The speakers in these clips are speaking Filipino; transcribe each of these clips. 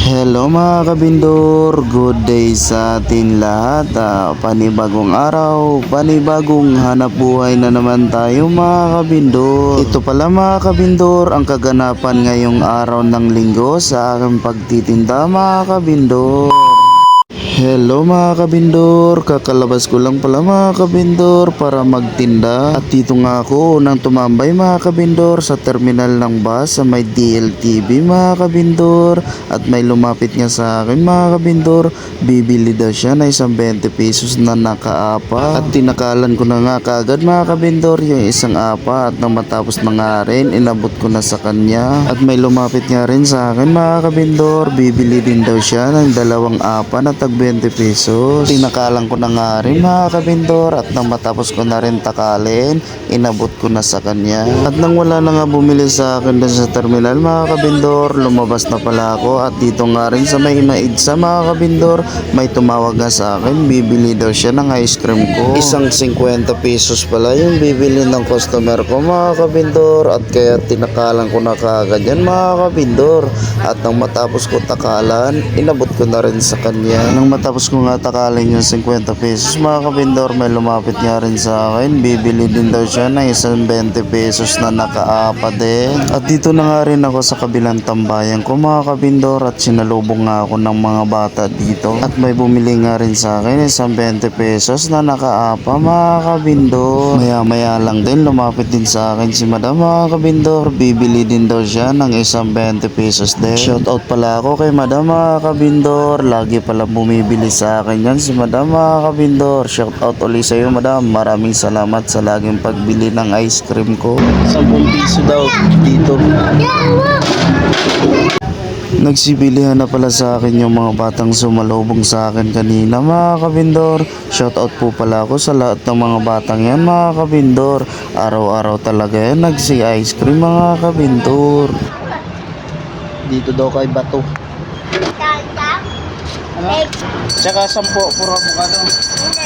Hello mga kabindor, good day sa atin lahat. Panibagong araw, panibagong hanap buhay na naman tayo mga kabindor. Ito pala mga kabindor, ang kaganapan ngayong araw ng linggo sa aking pagtitinda mga kabindor. Hello mga kabindor, kakalabas ko lang pala mga kabindor para magtinda. At dito nga ako unang tumambay mga kabindor sa terminal ng bus sa may DLTV mga kabindor. At may lumapit nga sa akin mga kabindor, bibili daw siya na isang 20 pesos na nakaapa. At tinakalan ko na nga kagad mga kabindor yung isang apa, at nang matapos na nga rin, inabot ko na sa kanya. At may lumapit nga rin sa akin mga kabindor, bibili din daw siya ng dalawang apa na tag 20 pesos. Tinakalan ko na nga rin mga kabindor, at nang matapos ko na rin takalin, inabot ko na sa kanya. At nang wala na nga bumili sa akin dun sa terminal mga kabindor, lumabas na pala ako. At dito nga rin sa may maidsa mga kabindor, may tumawag nga sa akin, bibili daw siya ng ice cream ko. Isang 50 pesos pala yung bibili ng customer ko mga kabindor, at kaya tinakalan ko na kagad yan mga kabindor. At nang matapos ko takalan, inabot ko na rin sa kanya. Nang matapos ko nga takalin yung 50 pesos mga kabindor, may lumapit nga rin sa akin, bibili din daw siya ng isang 20 pesos na nakaapa din. At dito na nga rin ako sa kabilang tambayan ko mga kabindor, at sinalubong nga ako ng mga bata dito. At may bumili nga rin sa akin isang 20 pesos na nakaapa mga kabindor. Maya maya lang din lumapit din sa akin si madam mga kabindor, bibili din daw siya ng isang 20 pesos din. Shout out pala ako kay madam mga kabindor, lagi pala bumibili sa akin yan si madam mga kabindor. Shout out ulit sa iyo madam, maraming salamat sa laging pagbili ng ice cream ko. 10 piso daw dito. Nagsibilihan na pala sa akin yung mga batang sumalubong sa akin kanina mga kabindor. Shout out po pala ako sa lahat ng mga batang yan mga kabindor. Araw-araw talaga yan nagsi-ice cream mga kabindor. Dito daw kay Bato. Tsaka 10 puro avocado.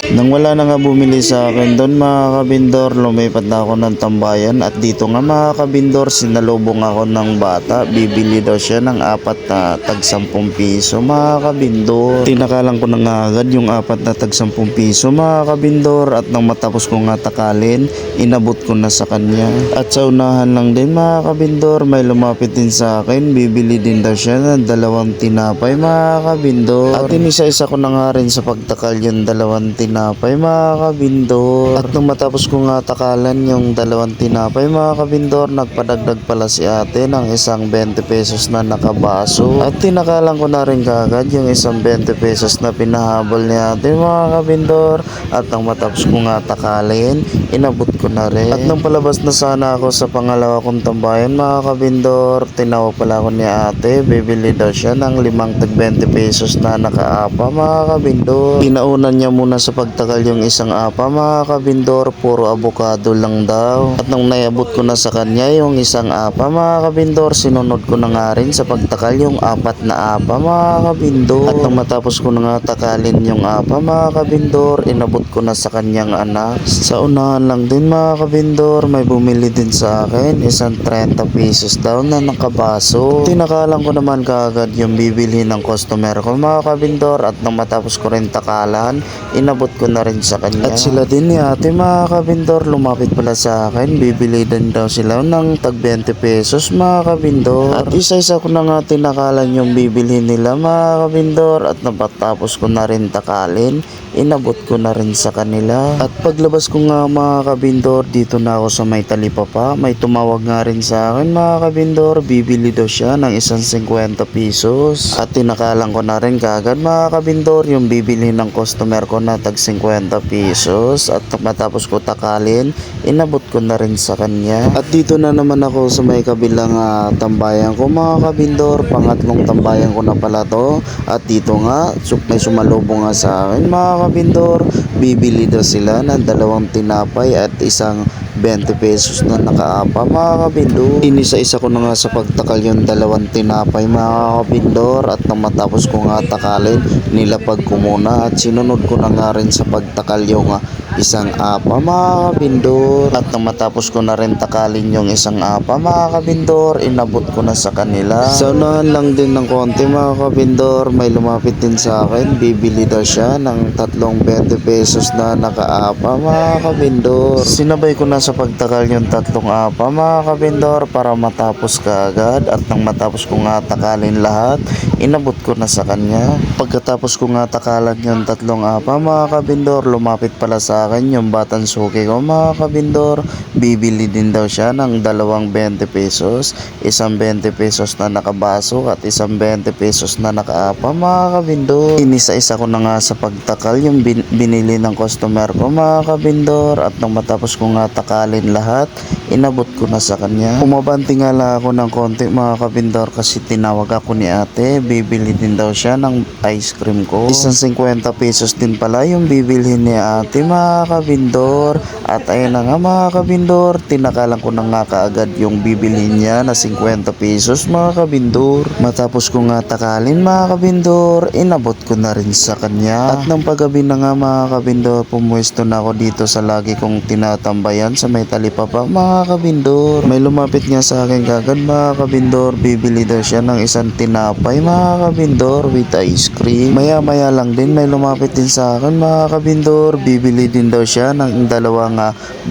Nang wala na nga bumili sa akin doon mga kabindor, lumipat na ako ng tambayan. At dito nga mga kabindor, sinalubong ako ng bata, bibili daw siya ng apat na tag 10 piso mga kabindor. Tinakalan ko na nga agad yung apat na tag 10 piso mga kabindor, at nang matapos ko nga takalin, inabot ko na sa kanya. At sa unahan lang din mga kabindor, may lumapit din sa akin, bibili din daw siya ng dalawang tinapay mga kabindor. At inisa-isa ko na nga rin sa pagtakal yung dalawang tinapay mga kabindor. At nung matapos ko nga takalan yung dalawang tinapay mga kabindor, nagpadagdag pala si ate ng isang 20 pesos na nakabaso. At tinakalan ko na rin kagad yung isang 20 pesos na pinahabol ni ate mga kabindor. At nang matapos ko nga takalin, inabot ko na rin. At nang palabas na sana ako sa pangalawa kong tambayan mga kabindor, tinawag pala ako ni ate, bibili daw siya ng 5 tag 20 pesos na nakaapa mga kabindor. Pinaunan niya muna sa pagtakal yung isang apa mga kabindor, puro avocado lang daw. At nung naiabot ko na sa kanya yung isang apa mga kabindor, sinunod ko na nga rin sa pagtakal yung apat na apa mga kabindor. At nung matapos ko na nga takalin yung apa mga kabindor, inabot ko na sa kanyang anak. Sa unahan lang din mga kabindor, may bumili din sa akin isang 30 pesos daw na nakabaso. Tinakalan ko naman kaagad yung bibili ng customer ko mga kabindor, at nang matapos ko rin takalan, inabot ko na rin sa kanya. At sila din ni ate mga kabindor, lumapit pala sa akin, bibili din daw sila ng tag 20 pesos mga kabindor. At isa-isa ko na nga tinakalan yung bibili nila mga kabindor, at napatapos ko na rin takalin, inabot ko na rin sa kanila. At paglabas ko nga mga kabindor, dito na ako sa may talipapa, may tumawag nga rin sa akin mga kabindor, bibili daw siya ng isang 50 pesos. At tinakalan ko na rin kagad mga kabindor yung bibili ng customer ko na tag 50 pesos. At matapos ko takalin, inabot ko na rin sa kanya. At dito na naman ako sa may kabilang tambayan ko mga kabindor, pangatlong tambayan ko na pala to. At dito nga may sumalubong nga sa akin mga kabindor, bibili daw sila ng dalawang tinapay at isang 20 pesos na nakaapa mga kabindor. Inisa-isa ko na nga sa pagtakal yung dalawang tinapay mga kabindor, at nang matapos ko nga takalin, nilapag ko muna at sinunod ko na nga rin sa pagtakal yung isang apa mga kabindor. At nang matapos ko na rin takalin yung isang apa mga kabindor, inabot ko na sa kanila. So unahan lang din ng konti mga kabindor, may lumapit din sa akin, bibili daw siya ng tatlong 20 pesos na nakaapa mga kabindor. Sinabay ko na sa pagtakal yung tatlong apa mga kabindor para matapos kaagad. At nang matapos ko nga takalin lahat, inabot ko na sa kanya. Pagkatapos ko nga takalan yung tatlong apa mga kabindor, lumapit pala sa akin yung batang suki ko mga kabindor. Bibili din daw siya ng dalawang 20 pesos, isang 20 pesos na nakabaso at isang 20 pesos na nakaapa mga kabindor. Inisa-isa ko na nga sa pagtakal yung binili ng customer ko mga kabindor. At nang matapos ko nga takalin lahat, inabot ko na sa kanya. Umabanti nga lang ako ng konti mga kabindor kasi tinawag ako ni ate, bibili din daw siya ng ice cream ko. Isang 50 pesos din pala yung bibilhin ni ate mga kabindor. At ayun na nga mga kabindor, tinakalan ko na nga kaagad yung bibilhin niya na 50 pesos mga kabindor. Matapos ko nga takalin mga kabindor, inabot ko na rin sa kanya. At nang paggabi na nga mga kabindor, pumuesto na ako dito sa lagi kong tinatambayan sa may talipapa mga kabindor. May lumapit nga sa akin kagad mga kabindor, bibili daw siya ng isang tinapay mga kabindor with ice cream. Maya maya lang din may lumapit din sa akin mga kabindor, bibili din daw siya ng dalawang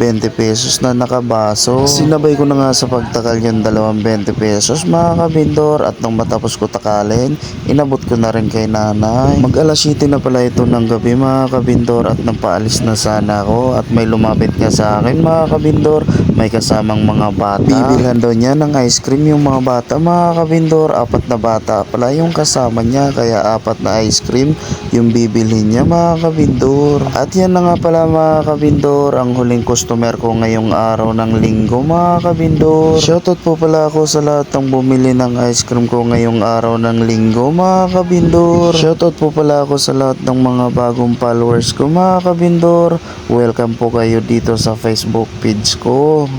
20 pesos na nakabaso. Sinabay ko na nga sa pagtakal yung dalawang 20 pesos mga kabindor. At nang matapos ko takalin, inabot ko na rin kay nanay. Mag alas 7 na pala ito ng gabi mga kabindor at napaalis na sana ako. At may lumapit nga sa akin mga kabindor, may kasamang mga bata. Bibilhan daw niya ng ice cream yung mga bata mga kabindor. 4 na bata pala yung kasama niya, kaya 4 na ice cream yung bibilhin niya mga kabindor. At yan na nga pala mga kabindor, ang huling customer ko ngayong araw ng linggo mga kabindor. Shoutout po pala ako sa lahat ng bumili ng ice cream ko ngayong araw ng linggo mga kabindor. Shoutout po pala ako sa lahat ng mga bagong followers ko mga kabindor. Welcome po kayo dito sa Facebook page ko.